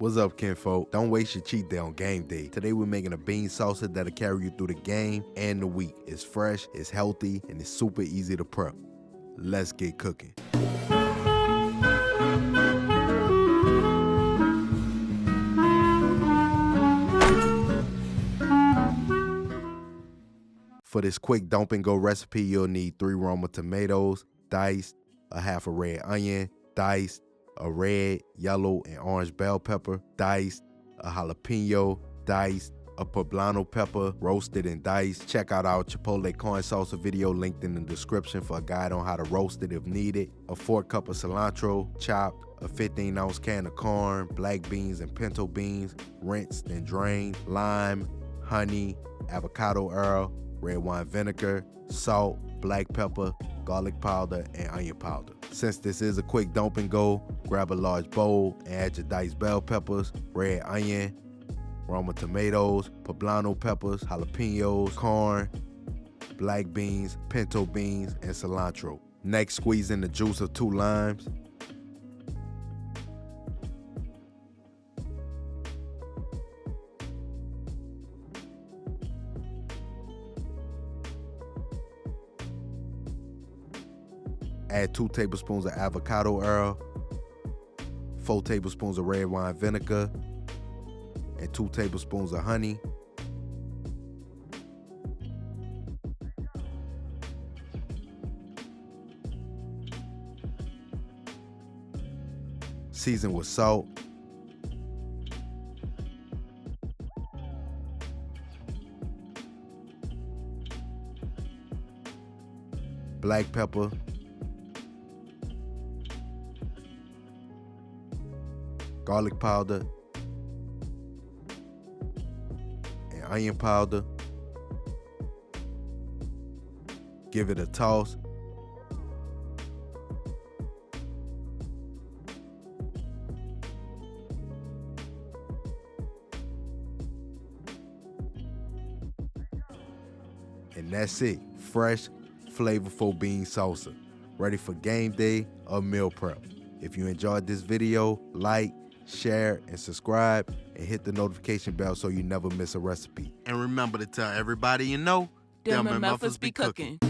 What's up, kinfolk? Don't waste your cheat day on game day. Today we're making a bean salsa that'll carry you through the game and the week. It's fresh, it's healthy, and it's super easy to prep. Let's get cooking. For this quick dump and go recipe, you'll need 3 Roma tomatoes, diced, a half a red onion, diced, a red, yellow, and orange bell pepper, diced, a jalapeno, diced, a poblano pepper, roasted and diced. Check out our chipotle corn salsa video linked in the description for a guide on how to roast it if needed. A 4 cup of cilantro, chopped, a 15-ounce can of corn, black beans and pinto beans, rinsed and drained, lime, honey, avocado oil, red wine vinegar, salt, black pepper, garlic powder, and onion powder. Since this is a quick dump and go, grab a large bowl and add your diced bell peppers, red onion, Roma tomatoes, poblano peppers, jalapenos, corn, black beans, pinto beans, and cilantro. Next, squeeze in the juice of 2 limes. Add 2 tablespoons of avocado oil, 4 tablespoons of red wine vinegar, and 2 tablespoons of honey. Season with salt, black pepper, garlic powder, and onion powder. Give it a toss. And that's it. Fresh, flavorful bean salsa. Ready for game day or meal prep. If you enjoyed this video, like, share, and subscribe, and hit the notification bell so you never miss a recipe. And remember to tell everybody you know, them MFers be cooking.